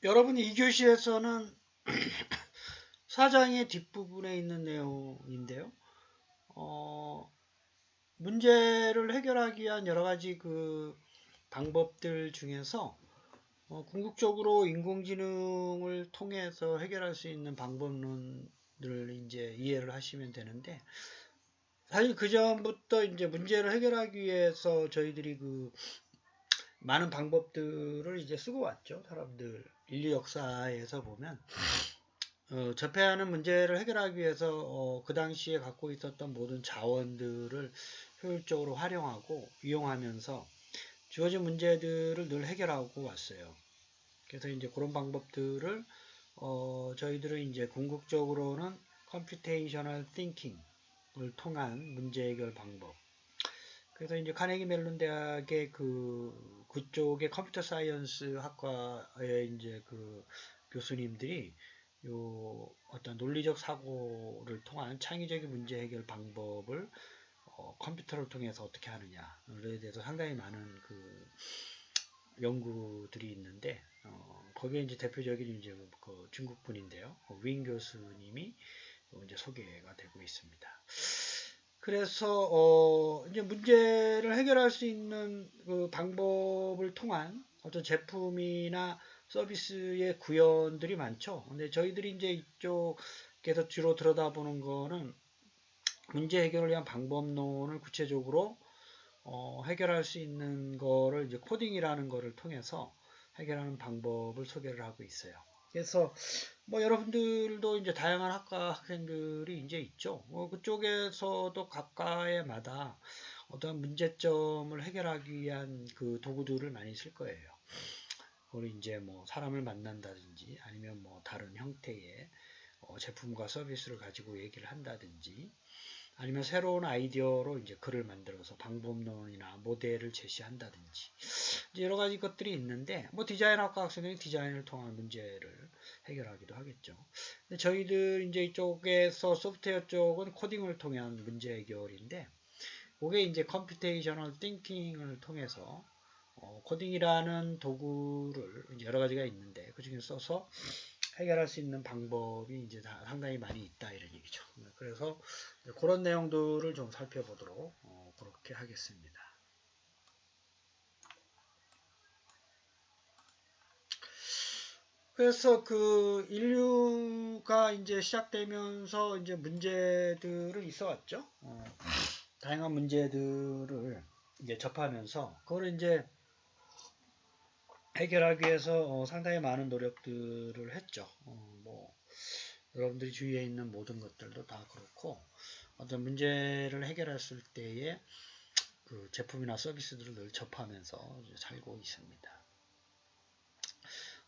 여러분 이 교시에서는 사장의 뒷부분에 있는 내용인데요. 문제를 해결하기 위한 여러 가지 그 방법들 중에서 궁극적으로 인공지능을 통해서 해결할 수 있는 방법론을 이제 이해를 하시면 되는데, 사실 그 전부터 이제 문제를 해결하기 위해서 저희들이 그 많은 방법들을 이제 쓰고 왔죠. 사람들 인류 역사에서 보면 접해하는 문제를 해결하기 위해서 그 당시에 갖고 있었던 모든 자원들을 효율적으로 활용하고 이용하면서 주어진 문제들을 늘 해결하고 왔어요. 그래서 이제 그런 방법들을 저희들은 이제 궁극적으로는 컴퓨테이셔널 띵킹을 통한 문제 해결 방법. 그래서 이제 카네기 멜론 대학의 그쪽의 컴퓨터 사이언스 학과의 이제 그 교수님들이 요 어떤 논리적 사고를 통한 창의적인 문제 해결 방법을 컴퓨터를 통해서 어떻게 하느냐에 대해서 상당히 많은 그 연구들이 있는데 거기에 이제 대표적인 이제 그 중국 분인데요, 윙 교수님이 이제 소개가 되고 있습니다. 그래서 이제 문제를 해결할 수 있는 그 방법을 통한 어떤 제품이나 서비스의 구현들이 많죠. 근데 저희들이 이제 이쪽에서 주로 들여다보는 거는 문제 해결을 위한 방법론을 구체적으로 해결할 수 있는 거를 이제 코딩이라는 거를 통해서 해결하는 방법을 소개를 하고 있어요. 그래서 뭐 여러분들도 이제 다양한 학과 학생들이 이제 있죠. 그쪽에서도 각과의마다 어떤 문제점을 해결하기 위한 그 도구들을 많이 쓸 거예요. 그걸 이제 뭐 사람을 만난다든지 아니면 뭐 다른 형태의 제품과 서비스를 가지고 얘기를 한다든지 아니면 새로운 아이디어로 이제 글을 만들어서 방법론이나 모델을 제시한다든지 이제 여러 가지 것들이 있는데, 뭐 디자인학과 학생들이 디자인을 통한 문제를 해결하기도 하겠죠. 근데 저희들 이제 이쪽에서 소프트웨어 쪽은 코딩을 통한 문제 해결인데, 그게 이제 컴퓨테이셔널 띵킹을 통해서 코딩이라는 도구를 이제 여러 가지가 있는데 그 중에 써서 해결할 수 있는 방법이 이제 상당히 많이 있다 이런 얘기죠. 그래서 그런 내용들을 좀 살펴보도록 그렇게 하겠습니다. 그래서 그 인류가 이제 시작되면서 이제 문제들은 있어 왔죠. 다양한 문제들을 이제 접하면서 그걸 이제 해결하기 위해서 상당히 많은 노력들을 했죠. 뭐 여러분들이 주위에 있는 모든 것들도 다 그렇고 어떤 문제를 해결했을 때에 그 제품이나 서비스들을 늘 접하면서 살고 있습니다.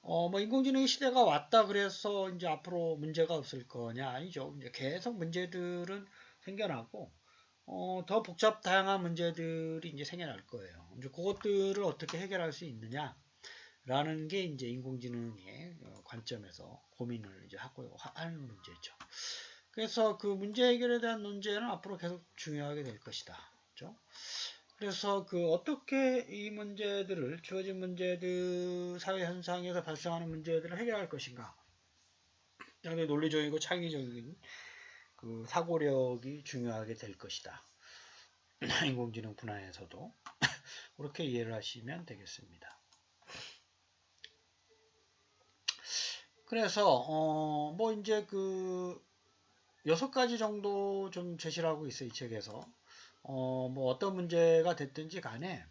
뭐 인공지능 시대가 왔다 그래서 이제 앞으로 문제가 없을 거냐? 아니죠. 이제 계속 문제들은 생겨나고 더 복잡 다양한 문제들이 이제 생겨날 거예요. 이제 그것들을 어떻게 해결할 수 있느냐라는 게 이제 인공지능의 관점에서 고민을 이제 하고 하는 문제죠. 그래서 그 문제 해결에 대한 논제는 앞으로 계속 중요하게 될 것이다. 그렇죠? 그래서 그 어떻게 이 문제들을 주어진 문제들 사회 현상에서 발생하는 문제들을 해결할 것인가? 상당히 논리적이고 창의적인 그 사고력이 중요하게 될 것이다. 인공지능 분야에서도 그렇게 이해를 하시면 되겠습니다. 그래서 뭐 이제 그 6가지 정도 좀 제시를 하고 있어요. 이 책에서. 뭐 어떤 문제가 됐든지 간에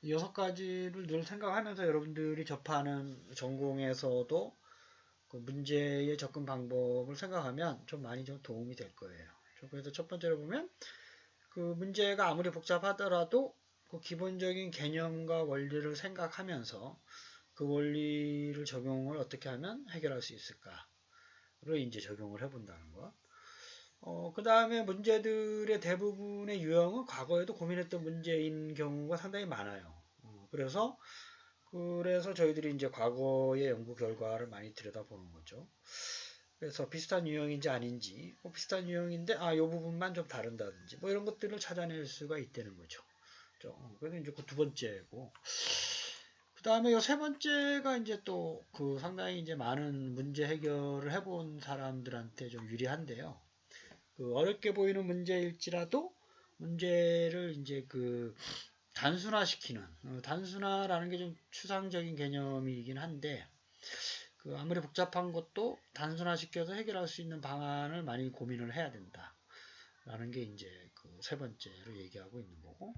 이 6가지를 늘 생각하면서 여러분들이 접하는 전공에서도 그 문제의 접근 방법을 생각하면 좀 많이 좀 도움이 될 거예요. 그래서 첫 번째로 보면 그 문제가 아무리 복잡하더라도 그 기본적인 개념과 원리를 생각하면서 그 원리를 적용을 어떻게 하면 해결할 수 있을까를 이제 적용을 해본다는 것. 그 다음에 문제들의 대부분의 유형은 과거에도 고민했던 문제인 경우가 상당히 많아요. 그래서 저희들이 이제 과거의 연구 결과를 많이 들여다보는 거죠. 그래서 비슷한 유형인지 아닌지, 비슷한 유형인데, 이 부분만 좀 다른다든지, 뭐 이런 것들을 찾아낼 수가 있다는 거죠. 그래서 이제 그 두 번째고, 그 그다음에 요 세 번째가 이제 또 그 상당히 이제 많은 문제 해결을 해본 사람들한테 좀 유리한데요. 그 어렵게 보이는 문제일지라도 문제를 이제 그 단순화시키는 단순화라는 게 좀 추상적인 개념이긴 한데 그 아무리 복잡한 것도 단순화시켜서 해결할 수 있는 방안을 많이 고민을 해야 된다. 라는 게 이제 그 세 번째로 얘기하고 있는 거고.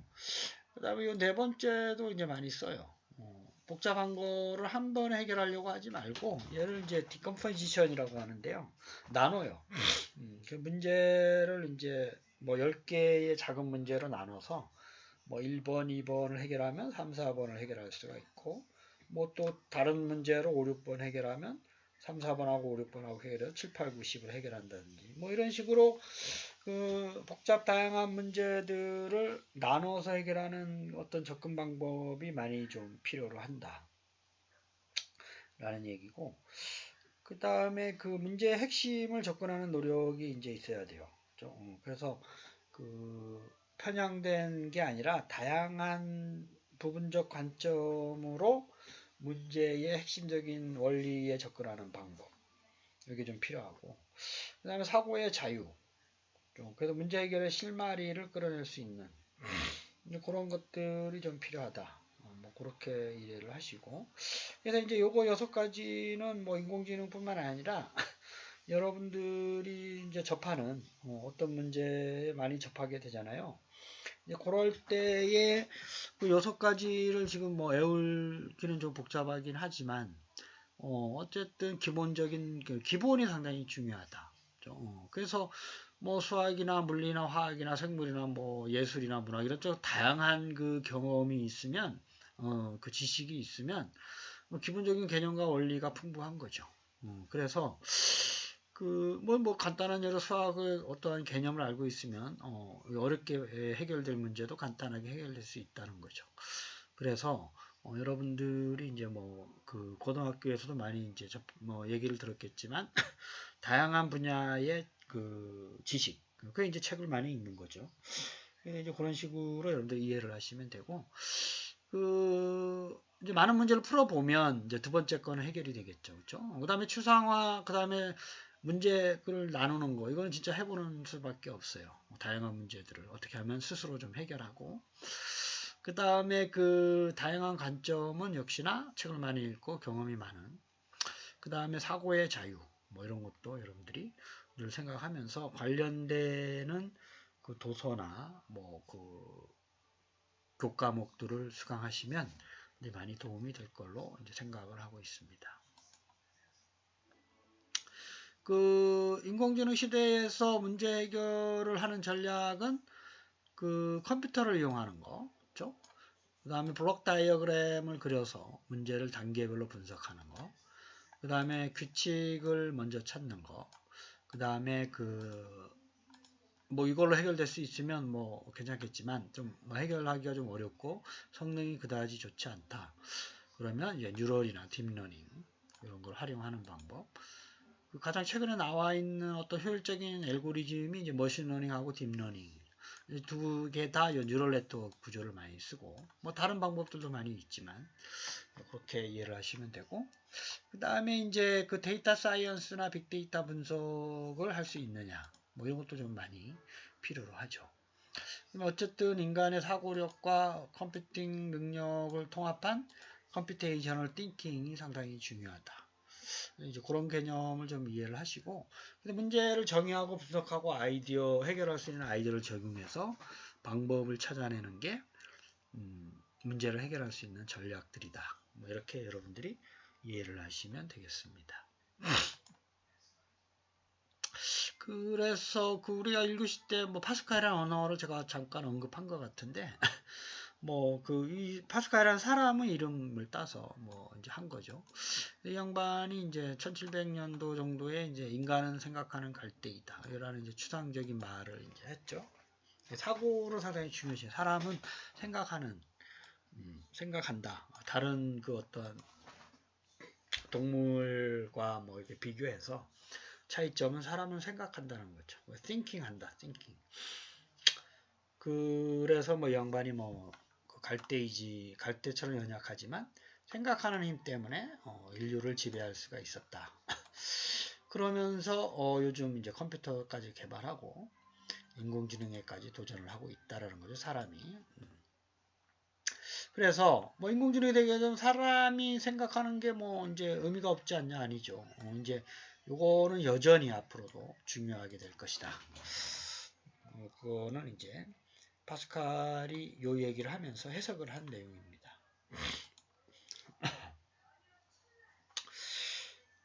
그 다음에 이 네 번째도 이제 많이 써요. 복잡한 거를 한 번에 해결하려고 하지 말고, 얘를 이제 디컴포지션이라고 하는데요. 나눠요. 그 문제를 이제 뭐 10개의 작은 문제로 나눠서 뭐 1번, 2번을 해결하면 3, 4번을 해결할 수가 있고, 뭐 또 다른 문제로 5, 6번 해결하면 3, 4번하고 5, 6번하고 해결해서 7, 8, 9, 10을 해결한다든지 뭐 이런 식으로 그 복잡 다양한 문제들을 나눠서 해결하는 어떤 접근 방법이 많이 좀 필요로 한다 라는 얘기고, 그 다음에 그 문제의 핵심을 접근하는 노력이 이제 있어야 돼요. 그래서 그 편향된 게 아니라 다양한 부분적 관점으로 문제의 핵심적인 원리에 접근하는 방법, 이게 좀 필요하고, 그 다음에 사고의 자유, 그래서 문제 해결의 실마리를 끌어낼 수 있는 그런 것들이 좀 필요하다. 뭐 그렇게 이해를 하시고, 그래서 이제 요거 6가지는 뭐 인공지능뿐만 아니라 여러분들이 이제 접하는 어떤 문제에 많이 접하게 되잖아요. 이제 그럴 때에 그 6가지를 지금 뭐 외울기는 좀 복잡하긴 하지만 어쨌든 기본적인 그 기본이 상당히 중요하다. 그래서 뭐 수학이나 물리나 화학이나 생물이나 뭐 예술이나 문학 이런 다양한 그 경험이 있으면 그 지식이 있으면 뭐 기본적인 개념과 원리가 풍부한 거죠. 그래서 그 뭐 간단한 예로 수학의 어떠한 개념을 알고 있으면 어렵게 해결될 문제도 간단하게 해결될 수 있다는 거죠. 그래서 여러분들이 이제 뭐 그 고등학교에서도 많이 이제 뭐 얘기를 들었겠지만 다양한 분야의 그 지식, 그게 이제 책을 많이 읽는 거죠. 이제 그런 식으로 여러분들 이해를 하시면 되고, 그 이제 많은 문제를 풀어보면 이제 두 번째 거는 해결이 되겠죠, 그렇죠? 그 다음에 추상화, 그 다음에 문제를 나누는 거, 이거는 진짜 해보는 수밖에 없어요. 다양한 문제들을 어떻게 하면 스스로 좀 해결하고, 그 다음에 그 다양한 관점은 역시나 책을 많이 읽고 경험이 많은, 그 다음에 사고의 자유, 뭐 이런 것도 여러분들이 늘 생각하면서 관련되는 그 도서나 뭐 그 교과목들을 수강하시면 많이 도움이 될 걸로 이제 생각을 하고 있습니다. 그 인공지능 시대에서 문제 해결을 하는 전략은 그 컴퓨터를 이용하는 거, 그렇죠? 그 다음에 블록 다이어그램을 그려서 문제를 단계별로 분석하는 거, 그 다음에 규칙을 먼저 찾는 거, 그 다음에 그 뭐 이걸로 해결될 수 있으면 뭐 괜찮겠지만 좀 해결하기가 좀 어렵고 성능이 그다지 좋지 않다. 그러면 이제 뉴럴이나 딥러닝 이런 걸 활용하는 방법. 가장 최근에 나와 있는 어떤 효율적인 알고리즘이 이제 머신러닝하고 딥러닝 두 개 다 뉴럴 네트워크 구조를 많이 쓰고 뭐 다른 방법들도 많이 있지만 그렇게 이해를 하시면 되고, 그 다음에 이제 그 데이터 사이언스나 빅데이터 분석을 할 수 있느냐 뭐 이런 것도 좀 많이 필요로 하죠. 어쨌든 인간의 사고력과 컴퓨팅 능력을 통합한 컴퓨테이셔널 띵킹이 상당히 중요하다. 이제 그런 개념을 좀 이해를 하시고, 문제를 정의하고 분석하고 아이디어, 해결할 수 있는 아이디어를 적용해서 방법을 찾아내는 게 문제를 해결할 수 있는 전략들이다. 뭐 이렇게 여러분들이 이해를 하시면 되겠습니다. 그래서 그 우리가 1교시 때 뭐 파스칼이라는 언어를 제가 잠깐 언급한 것 같은데 뭐 그 이 파스칼이라는 사람의 이름을 따서 뭐 이제 한 거죠. 이 양반이 이제 1700년도 정도에 이제 인간은 생각하는 갈대이다. 이라는 이제 추상적인 말을 이제 했죠. 사고를 상당히 중요시해요. 사람은 생각하는, 생각한다. 다른 그 어떤 동물과 뭐 이렇게 비교해서 차이점은 사람은 생각한다는 거죠. thinking 한다, thinking. 그래서 뭐 양반이 뭐 갈대처럼 연약하지만 생각하는 힘 때문에 인류를 지배할 수가 있었다. 그러면서 요즘 이제 컴퓨터까지 개발하고 인공지능에까지 도전을 하고 있다라는 거죠, 사람이. 그래서 뭐 인공지능이 되게 되면 사람이 생각하는 게 뭐 이제 의미가 없지 않냐, 아니죠. 이제 요거는 여전히 앞으로도 중요하게 될 것이다. 그거는 이제 파스칼이 요 얘기를 하면서 해석을 한 내용입니다.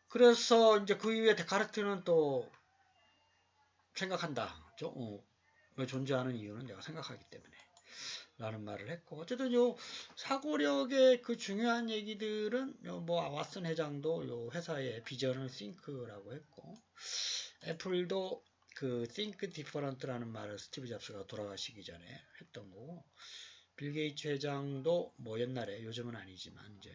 그래서 이제 그 이후에 데카르트는 또 생각한다. 왜 존재하는 이유는 내가 생각하기 때문에. 라는 말을 했고, 어쨌든 요 사고력의 그 중요한 얘기들은 뭐 왓슨 회장도 요 회사의 비전을 think라고 했고, 애플도 그 think different라는 말을 스티브 잡스가 돌아가시기 전에 했던 거고, 빌 게이츠 회장도 뭐 옛날에, 요즘은 아니지만 이제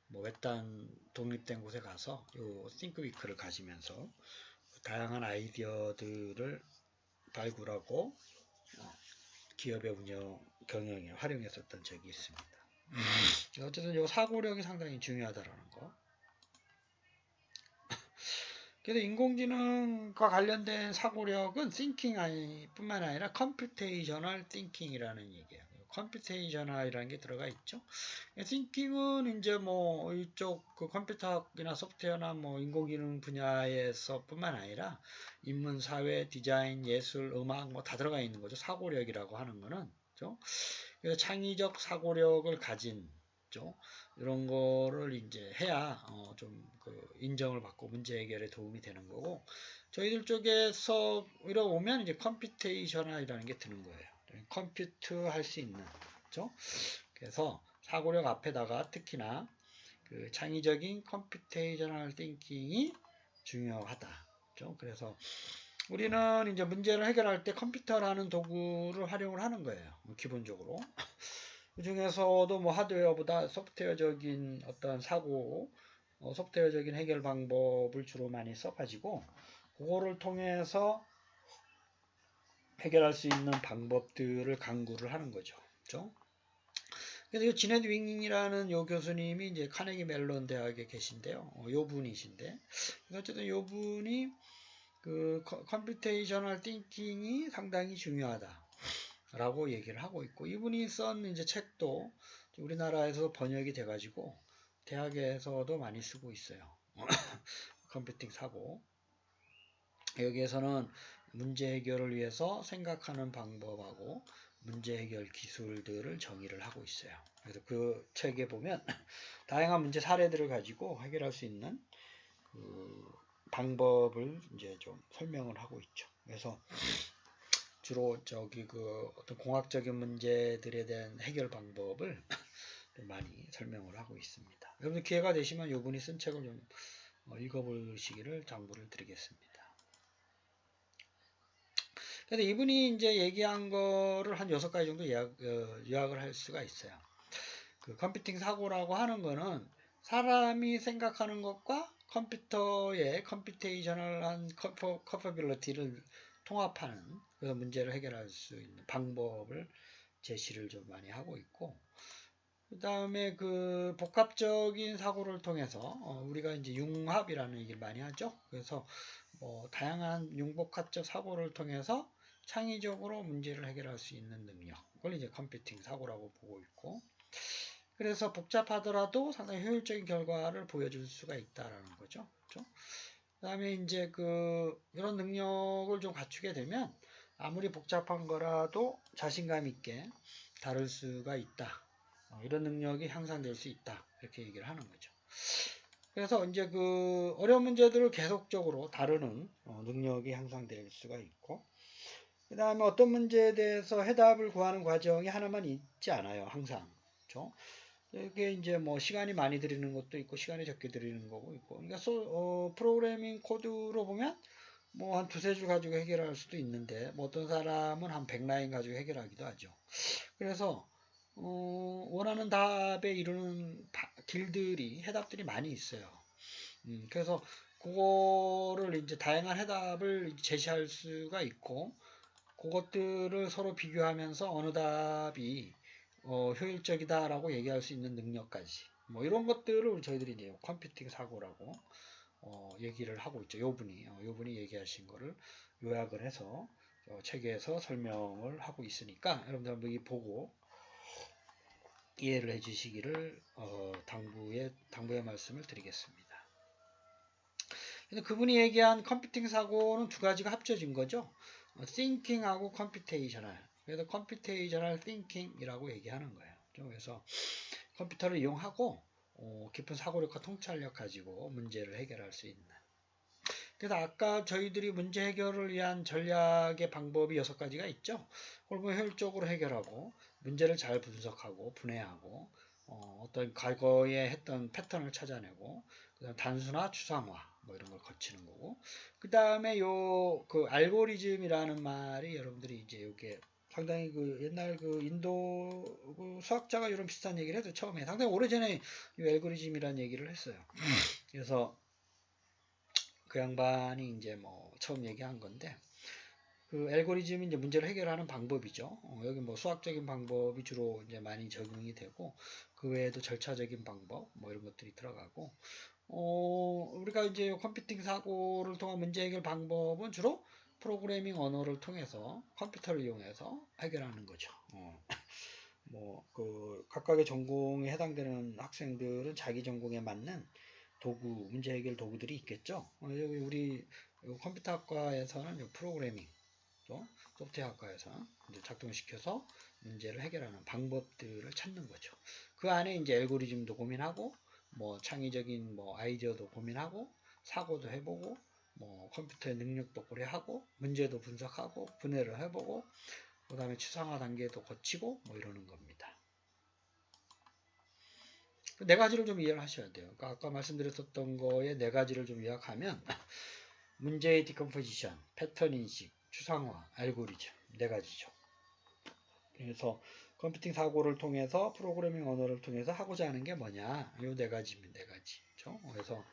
뭐 외딴 독립된 곳에 가서 요 think week를 가지면서 다양한 아이디어들을 발굴하고 기업의 운영 경영에 활용했었던 적이 있습니다. 어쨌든 이 사고력이 상당히 중요하다라는 거. 그래서 인공지능과 관련된 사고력은 thinking 뿐만 아니라 computational thinking이라는 얘기예요. computational이라는 게 들어가 있죠. thinking은 이제 뭐 이쪽 그 컴퓨터학이나 소프트웨어나 뭐 인공지능 분야에서뿐만 아니라 인문, 사회, 디자인, 예술, 음악 뭐 다 들어가 있는 거죠. 사고력이라고 하는 거는. 그렇죠? 그래서 창의적 사고력을 가진 이런 거를 이제 해야 좀 그 인정을 받고 문제 해결에 도움이 되는 거고, 저희들 쪽에서 이러오면 이제 컴퓨테이셔널이라는 게 드는 거예요. 컴퓨트 할 수 있는, 그렇죠? 그래서 사고력 앞에다가 특히나 그 창의적인 컴퓨테이셔널 띵킹이 중요하다. 그렇죠? 그래서 우리는 이제 문제를 해결할 때 컴퓨터라는 도구를 활용을 하는 거예요. 기본적으로. 그 중에서도 뭐 하드웨어보다 소프트웨어적인 어떤 사고, 소프트웨어적인 해결 방법을 주로 많이 써가지고, 그거를 통해서 해결할 수 있는 방법들을 강구를 하는 거죠. 그죠? 그래서 이 지넷 윙이라는 요 교수님이 이제 카네기 멜론 대학에 계신데요. 요 분이신데, 어쨌든 요 분이 그 컴퓨테이셔널 띵킹이 상당히 중요하다. 라고 얘기를 하고 있고, 이분이 쓴 이제 책도 우리나라에서 번역이 돼가지고 대학에서도 많이 쓰고 있어요. 컴퓨팅 사고. 여기에서는 문제 해결을 위해서 생각하는 방법하고 문제 해결 기술들을 정의를 하고 있어요. 그래서 그 책에 보면 다양한 문제 사례들을 가지고 해결할 수 있는 그 방법을 이제 좀 설명을 하고 있죠. 그래서 주로 그 어떤 공학적인 문제들에 대한 해결 방법을 많이 설명을 하고 있습니다. 여러분 기회가 되시면 이분이 쓴 책을 좀 읽어보시기를 당부를 드리겠습니다. 그래서 이분이 이제 얘기한 거를 한 6가지 정도 요약을 할 수가 있어요. 그 컴퓨팅 사고라고 하는 거는 사람이 생각하는 것과 컴퓨터의 컴퓨테이셔널한 커퍼빌리티를 통합하는, 그래서 문제를 해결할 수 있는 방법을 제시를 좀 많이 하고 있고, 그 다음에 그 복합적인 사고를 통해서 우리가 이제 융합이라는 얘기를 많이 하죠. 그래서 뭐 다양한 융복합적 사고를 통해서 창의적으로 문제를 해결할 수 있는 능력, 그걸 이제 컴퓨팅 사고라고 보고 있고, 그래서 복잡하더라도 상당히 효율적인 결과를 보여줄 수가 있다라는 거죠. 그렇죠? 그다음에 이제 이런 능력을 좀 갖추게 되면 아무리 복잡한 거라도 자신감 있게 다룰 수가 있다. 이런 능력이 향상될 수 있다. 이렇게 얘기를 하는 거죠. 그래서 이제 그 어려운 문제들을 계속적으로 다루는 능력이 향상될 수가 있고, 그 다음에 어떤 문제에 대해서 해답을 구하는 과정이 하나만 있지 않아요. 항상. 그렇죠? 이게 이제 뭐 시간이 많이 들이는 것도 있고 시간이 적게 들이는 거고 있고, 그러니까 프로그래밍 코드로 보면 뭐 한 두세 줄 가지고 해결할 수도 있는데 뭐 어떤 사람은 한 100라인 가지고 해결하기도 하죠. 그래서 원하는 답에 이르는 길들이, 해답들이 많이 있어요. 그래서 그거를 이제 다양한 해답을 제시할 수가 있고, 그것들을 서로 비교하면서 어느 답이 효율적이다라고 얘기할 수 있는 능력까지 뭐 이런 것들을 저희들이 이제 컴퓨팅 사고라고 얘기를 하고 있죠. 요 분이 얘기하신 거를 요약을 해서 책에서 설명을 하고 있으니까 여러분들 한번 이 보고 이해를 해주시기를 당부의 말씀을 드리겠습니다. 근데 그분이 얘기한 컴퓨팅 사고는 두 가지가 합쳐진 거죠. thinking하고 computational. 그래서 computational thinking이라고 얘기하는 거예요. 그래서 컴퓨터를 이용하고 깊은 사고력과 통찰력 가지고 문제를 해결할 수 있는. 그래서 아까 저희들이 문제 해결을 위한 전략의 방법이 6가지가 있죠. 그걸 뭐 효율적으로 해결하고 문제를 잘 분석하고 분해하고 어떤 과거에 했던 패턴을 찾아내고 그다음 단순화, 추상화 뭐 이런 걸 거치는 거고 그 다음에 그 알고리즘이라는 말이 여러분들이 이제 이게 상당히 그 옛날 그 인도 그 수학자가 이런 비슷한 얘기를 해서 처음에 상당히 오래전에 이 알고리즘이라는 얘기를 했어요. 그래서 그 양반이 이제 뭐 처음 얘기한 건데 그 알고리즘이 이제 문제를 해결하는 방법이죠. 여기 뭐 수학적인 방법이 주로 이제 많이 적용이 되고 그 외에도 절차적인 방법 뭐 이런 것들이 들어가고 우리가 이제 컴퓨팅 사고를 통한 문제 해결 방법은 주로 프로그래밍 언어를 통해서 컴퓨터를 이용해서 해결하는 거죠. 뭐 그 각각의 전공에 해당되는 학생들은 자기 전공에 맞는 도구, 문제 해결 도구들이 있겠죠. 여기 우리 컴퓨터학과에서는 프로그래밍, 또 소프트웨어학과에서 이제 작동시켜서 문제를 해결하는 방법들을 찾는 거죠. 그 안에 이제 알고리즘도 고민하고, 뭐 창의적인 뭐 아이디어도 고민하고, 사고도 해보고, 뭐 컴퓨터의 능력도 고려하고, 문제도 분석하고, 분해를 해보고, 그 다음에 추상화 단계도 거치고, 뭐 이러는 겁니다. 네 가지를 좀 이해를 하셔야 돼요. 그러니까 아까 말씀드렸었던 거에 네 가지를 좀 요약하면 문제의 디컴포지션, 패턴 인식, 추상화, 알고리즘 네 가지죠. 그래서 컴퓨팅 사고를 통해서 프로그래밍 언어를 통해서 하고자 하는 게 뭐냐? 이 네 가지면 네 가지. 그렇죠? 그래서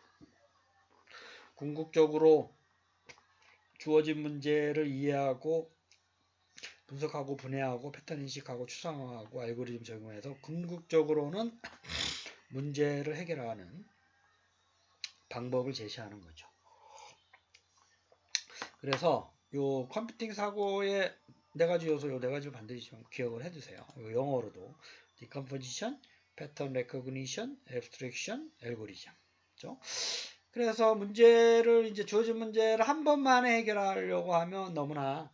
궁극적으로 주어진 문제를 이해하고 분석하고 분해하고 패턴 인식하고 추상화하고 알고리즘 적용해서 궁극적으로는 문제를 해결하는 방법을 제시하는 거죠. 그래서 요 컴퓨팅 사고의 네 가지 요소, 요 네 가지를 반드시 좀 기억을 해두세요. 영어로도 decomposition, pattern recognition, abstraction, algorithm. 그렇죠? 그래서 문제를 이제 주어진 문제를 한 번만에 해결하려고 하면 너무나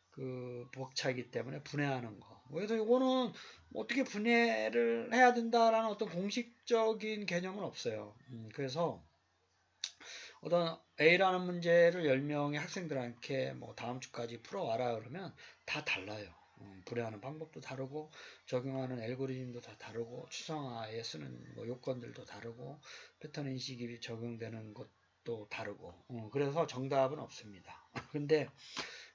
그 벅차기 때문에 분해하는 거. 그래서 이거는 어떻게 분해를 해야 된다라는 어떤 공식적인 개념은 없어요. 그래서 어떤 A라는 문제를 10명의 학생들한테 뭐 다음 주까지 풀어와라 그러면 다 달라요. 분해하는 방법도 다르고 적용하는 알고리즘도 다 다르고 추상화에 쓰는 뭐 요건들도 다르고 패턴 인식이 적용되는 것도 다르고 그래서 정답은 없습니다. 근데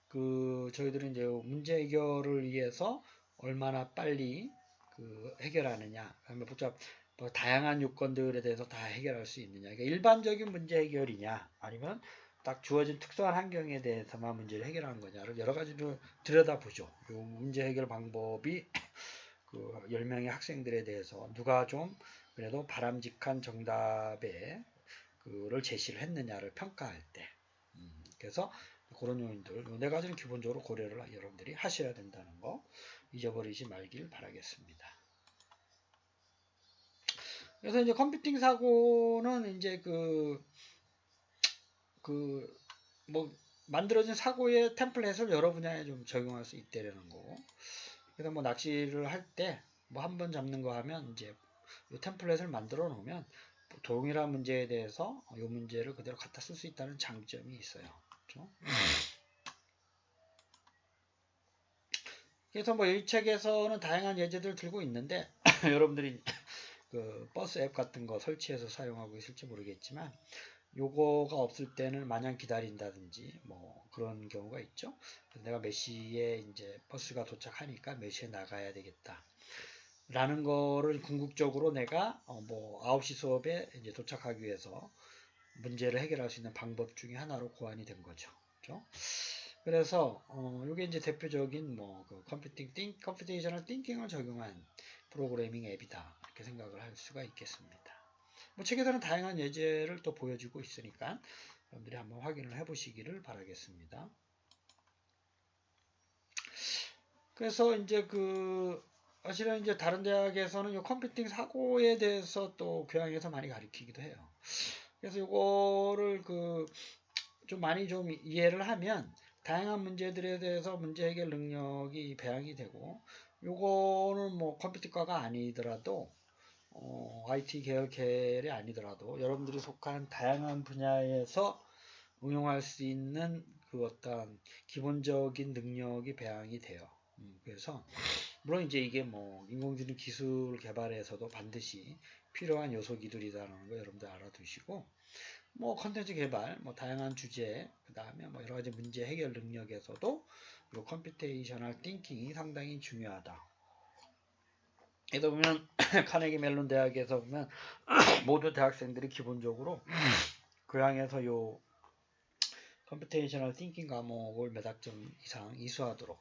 그 저희들은 이제 문제 해결을 위해서 얼마나 빨리 그 해결하느냐, 복잡 뭐 다양한 요건들에 대해서 다 해결할 수 있느냐. 그러니까 일반적인 문제 해결이냐, 아니면 딱 주어진 특수한 환경에 대해서만 문제를 해결하는 거냐를 여러 가지로 들여다보죠. 요 문제 해결 방법이 그 10명의 학생들에 대해서 누가 좀 그래도 바람직한 정답에 그를 제시를 했느냐를 평가할 때. 그래서 그런 요인들, 네 가지는 기본적으로 고려를 여러분들이 하셔야 된다는 거 잊어버리지 말길 바라겠습니다. 그래서 이제 컴퓨팅 사고는 이제 뭐 만들어진 사고의 템플릿을 여러 분야에 좀 적용할 수 있다라는 거고. 그래서 뭐 낚시를 할 때 뭐 한 번 잡는 거 하면 이제 이 템플릿을 만들어 놓으면 동일한 문제에 대해서 이 문제를 그대로 갖다 쓸 수 있다는 장점이 있어요. 그렇죠? 그래서 뭐 이 책에서는 다양한 예제들을 들고 있는데 여러분들이 그 버스 앱 같은 거 설치해서 사용하고 있을지 모르겠지만 요거가 없을 때는 마냥 기다린다든지 뭐 그런 경우가 있죠. 내가 몇 시에 이제 버스가 도착하니까 몇 시에 나가야 되겠다. 라는 거를 궁극적으로 내가 뭐 9시 수업에 이제 도착하기 위해서 문제를 해결할 수 있는 방법 중에 하나로 고안이 된 거죠. 그렇죠? 그래서 이게 이제 대표적인 뭐 그 컴퓨테이셔널 띵킹을 적용한 프로그래밍 앱이다. 그렇게 생각을 할 수가 있겠습니다. 뭐 책에서는 다양한 예제를 또 보여주고 있으니까 여러분들이 한번 확인을 해보시기를 바라겠습니다. 그래서 이제 사실은 이제 다른 대학에서는 이 컴퓨팅 사고에 대해서 또 교양에서 많이 가르치기도 해요. 그래서 이거를 좀 많이 좀 이해를 하면 다양한 문제들에 대해서 문제 해결 능력이 배양이 되고, 요거는 뭐 컴퓨터과가 아니더라도 IT 계열이 아니더라도 여러분들이 속한 다양한 분야에서 응용할 수 있는 어떤 기본적인 능력이 배양이 돼요. 그래서 물론 이제 이게 뭐 인공지능 기술 개발에서도 반드시 필요한 요소기들이라는 거 여러분들 알아두시고, 뭐 컨텐츠 개발, 뭐 다양한 주제, 그 다음에 뭐 여러 가지 문제 해결 능력에서도 이 컴퓨테이셔널 띵킹이 상당히 중요하다. 예를 보면 카네기 멜론 대학에서 보면 모든 대학생들이 기본적으로 교양에서 요 컴퓨테이셔널 띵킹 과목을 몇 학점 이상 이수하도록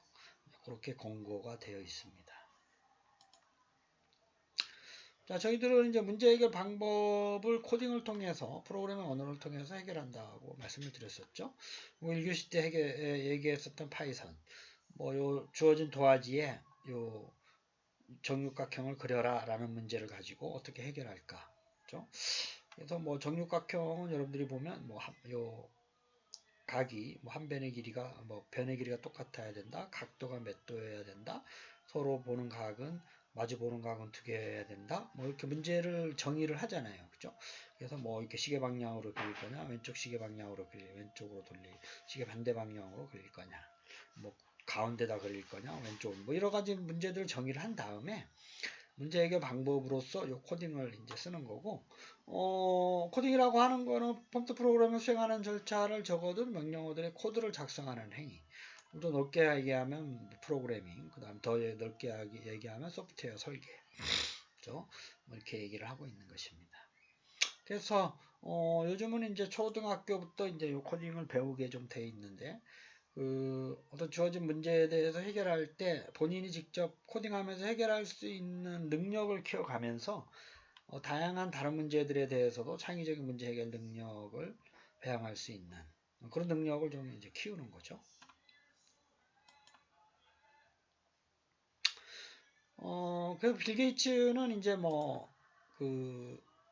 그렇게 권고가 되어 있습니다. 자, 저희들은 이제 문제 해결 방법을 코딩을 통해서, 프로그래밍 언어를 통해서 해결한다고 말씀을 드렸었죠. 1교시 때 얘기했었던 파이썬, 요 주어진 도화지에 요 정육각형을 그려라 라는 문제를 가지고 어떻게 해결할까. 그렇죠? 그래서 뭐 정육각형은 여러분들이 보면 요 각이 한 변의 길이가 변의 길이가 똑같아야 된다. 각도가 몇 도여야 된다. 서로 보는 각은 마주 보는 각은 두 개여야 된다. 이렇게 문제를 정의를 하잖아요. 그죠? 그래서 이렇게 시계 방향으로 그릴 거냐, 왼쪽 시계 방향으로 왼쪽으로 돌릴, 시계 반대 방향으로 그릴 거냐, 가운데다 그릴 거냐, 왼쪽, 여러 가지 문제들을 정의를 한 다음에 문제 해결 방법으로서 요 코딩을 이제 쓰는 거고, 코딩이라고 하는 거는 펌프 프로그램을 수행하는 절차를 적어둔 명령어들의 코드를 작성하는 행위. 또 넓게 얘기하면 프로그래밍, 그 다음 더 넓게 얘기하면 소프트웨어 설계. 그렇죠? 이렇게 얘기를 하고 있는 것입니다. 그래서 요즘은 이제 초등학교부터 이제 요 코딩을 배우게 좀 돼 있는데, 어떤 주어진 문제에 대해서 해결할 때 본인이 직접 코딩하면서 해결할 수 있는 능력을 키워가면서 다양한 다른 문제들에 대해서도 창의적인 문제 해결 능력을 배양할 수 있는 그런 능력을 좀 이제 키우는 거죠. 그래서 빌 게이츠는 이제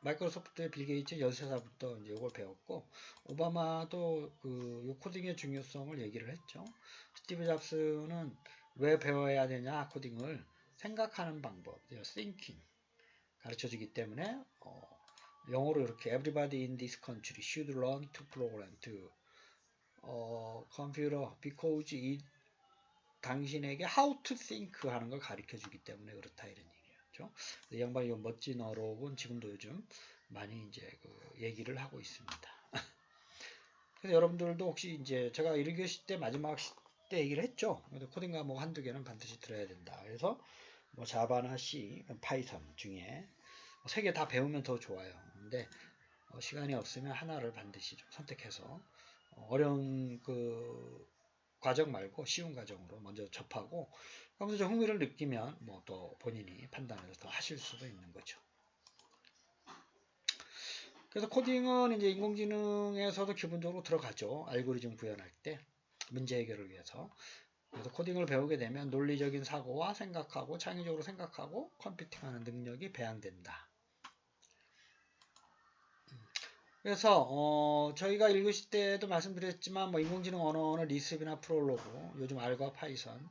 마이크로소프트의 빌 게이츠 13살부터 이제 이걸 배웠고, 오바마도 요 코딩의 중요성을 얘기를 했죠. 스티브 잡스는 왜 배워야 되냐, 코딩을 생각하는 방법, thinking 가르쳐 주기 때문에, 영어로 이렇게 everybody in this country should learn to program to computer because it 당신에게 how to think 하는 걸 가르쳐 주기 때문에 그렇다 이런 얘기죠. 이 양반이 멋진 어록은 지금도 요즘 많이 이제 얘기를 하고 있습니다. 그래서 여러분들도 혹시 이제 제가 1교시 때 마지막 때 얘기를 했죠. 코딩 과목 한두 개는 반드시 들어야 된다. 그래서 자바나 C, 파이썬 중에 3개 다 배우면 더 좋아요. 근데 시간이 없으면 하나를 반드시 좀 선택해서 어려운 과정 말고 쉬운 과정으로 먼저 접하고, 하면서 좀 흥미를 느끼면 또 본인이 판단해서 더 하실 수도 있는 거죠. 그래서 코딩은 이제 인공지능에서도 기본적으로 들어가죠. 알고리즘 구현할 때 문제 해결을 위해서. 그래서 코딩을 배우게 되면 논리적인 사고와 생각하고 창의적으로 생각하고 컴퓨팅하는 능력이 배양된다. 그래서 저희가 1교시 때도 말씀드렸지만 인공지능 언어는 리스비나 프롤로그, 요즘 R과 파이썬,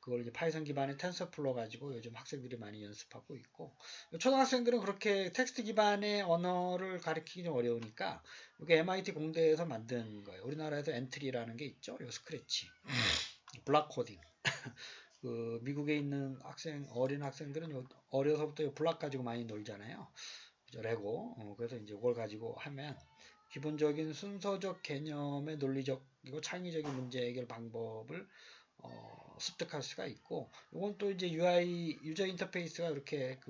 그걸 이제 파이썬 기반의 텐서플로 가지고 요즘 학생들이 많이 연습하고 있고, 초등학생들은 그렇게 텍스트 기반의 언어를 가르치기 좀 어려우니까 이게 MIT 공대에서 만든 거예요. 우리나라에서 엔트리라는 게 있죠. 요 스크래치, 블락 코딩. 미국에 있는 어린 학생들은 어려서부터 블락 가지고 많이 놀잖아요. 레고. 그래서 이제 이걸 가지고 하면 기본적인 순서적 개념의 논리적이고 창의적인 문제 해결 방법을 습득할 수가 있고, 이건 또 이제 UI 유저 인터페이스가 이렇게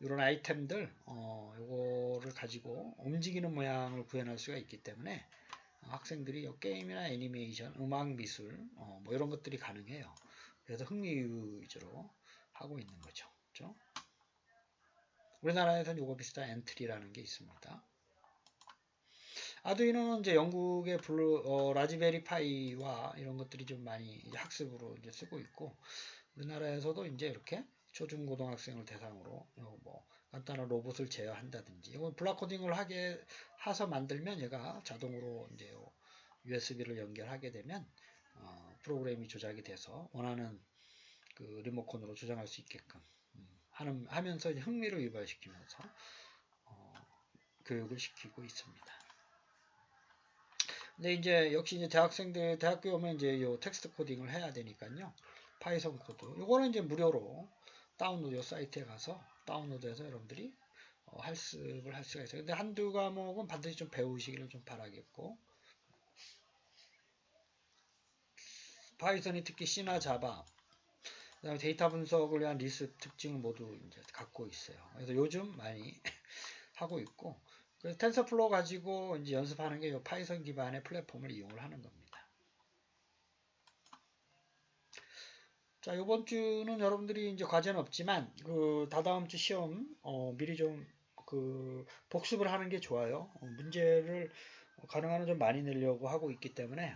이런 아이템들 요거를 가지고 움직이는 모양을 구현할 수가 있기 때문에 학생들이 게임이나 애니메이션, 음악 미술 이런 것들이 가능해요. 그래서 흥미 위주로 하고 있는 거죠. 그렇죠? 우리나라에서는 요거 비슷한 엔트리라는 게 있습니다. 아두이노는 이제 영국의 라즈베리 파이와 이런 것들이 좀 많이 이제 학습으로 이제 쓰고 있고, 우리나라에서도 이제 이렇게 초중고등학생을 대상으로 뭐 간단한 로봇을 제어한다든지, 이건 블락 코딩을 하게 해서 만들면 얘가 자동으로 이제 USB를 연결하게 되면 프로그램이 조작이 돼서 원하는 그 리모컨으로 조정할 수 있게끔 하면서 이제 흥미를 유발시키면서 교육을 시키고 있습니다. 근데 이제 역시 이제 대학교에 오면 이제 요 텍스트 코딩을 해야 되니까요. 파이썬 코드. 요거는 이제 무료로 다운로드 사이트에 가서 다운로드해서 여러분들이 학습을 할 수가 있어요. 근데 한두 과목은 반드시 좀 배우시기를 좀 바라겠고, 파이썬이 특히 C나 자바, 그다음에 데이터 분석을 위한 리스트 특징을 모두 이제 갖고 있어요. 그래서 요즘 많이 하고 있고, 그래서 텐서플로우 가지고 이제 연습하는 게 이 파이썬 기반의 플랫폼을 이용을 하는 겁니다. 자, 이번 주는 여러분들이 이제 과제는 없지만 그 다다음 주 시험 미리 좀 그 복습을 하는 게 좋아요. 문제를 가능한 한 좀 많이 내려고 하고 있기 때문에,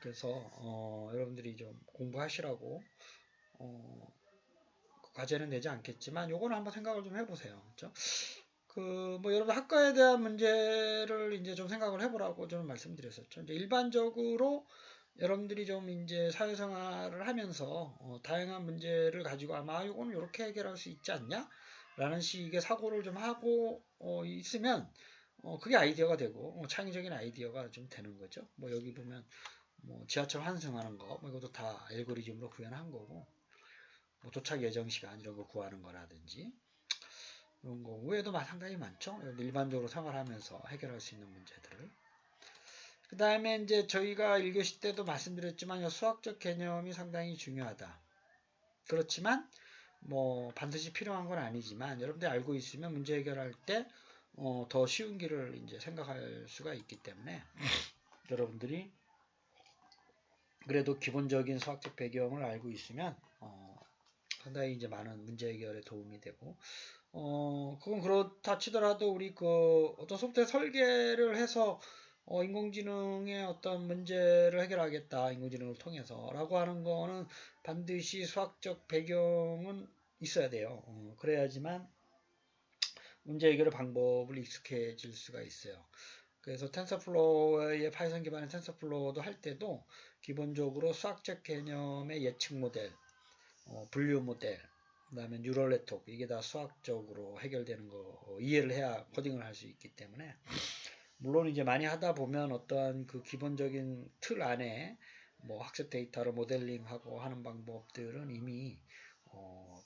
그래서 여러분들이 좀 공부하시라고 과제는 내지 않겠지만 요거는 한번 생각을 좀 해보세요. 그렇죠? 뭐 여러분 학과에 대한 문제를 이제 좀 생각을 해보라고 저는 말씀드렸었죠. 이제 일반적으로 여러분들이 좀 이제 사회생활을 하면서 다양한 문제를 가지고 아마 이거는 이렇게 해결할 수 있지 않냐? 라는 식의 사고를 좀 하고 있으면 그게 아이디어가 되고 창의적인 아이디어가 좀 되는 거죠. 뭐 여기 보면 뭐 지하철 환승하는 거, 뭐 이것도 다 알고리즘으로 구현한 거고, 뭐 도착 예정 시간 이런 거 구하는 거라든지 이런 거 외에도 상당히 많죠. 일반적으로 생활하면서 해결할 수 있는 문제들을. 그 다음에 이제 저희가 1교시 때도 말씀드렸지만 수학적 개념이 상당히 중요하다. 그렇지만 뭐 반드시 필요한 건 아니지만 여러분들이 알고 있으면 문제 해결할 때 더 쉬운 길을 이제 생각할 수가 있기 때문에 여러분들이 그래도 기본적인 수학적 배경을 알고 있으면 상당히 이제 많은 문제 해결에 도움이 되고, 그건 그렇다 치더라도 우리 어떤 소프트웨어 설계를 해서 인공지능의 어떤 문제를 해결하겠다, 인공지능을 통해서 라고 하는 거는 반드시 수학적 배경은 있어야 돼요. 그래야지만 문제 해결의 방법을 익숙해질 수가 있어요. 그래서 텐서플로우의 파이썬 기반의 텐서플로우도 할 때도 기본적으로 수학적 개념의 예측 모델, 분류 모델, 그 다음에 뉴럴 네트워크, 이게 다 수학적으로 해결되는 거 이해를 해야 코딩을 할 수 있기 때문에, 물론 이제 많이 하다 보면 어떠한 그 기본적인 틀 안에 뭐 학습 데이터를 모델링하고 하는 방법들은 이미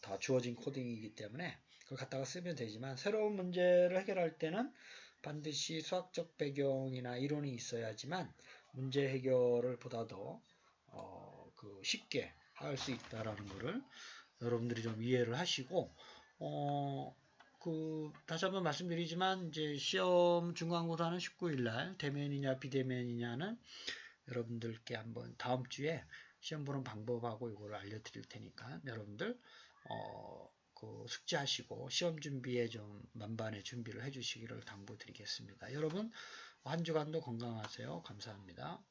다 주어진 코딩이기 때문에 그걸 갖다가 쓰면 되지만, 새로운 문제를 해결할 때는 반드시 수학적 배경이나 이론이 있어야지만 문제 해결을 보다 더 쉽게 할 수 있다라는 것을 여러분들이 좀 이해를 하시고, 다시 한번 말씀드리지만 이제 시험 중간고사는 19일 날 대면이냐 비대면이냐는 여러분들께 한번 다음 주에 시험 보는 방법하고 이걸 알려드릴 테니까 여러분들 숙지하시고 시험 준비에 좀 만반의 준비를 해주시기를 당부드리겠습니다. 여러분 한 주간도 건강하세요. 감사합니다.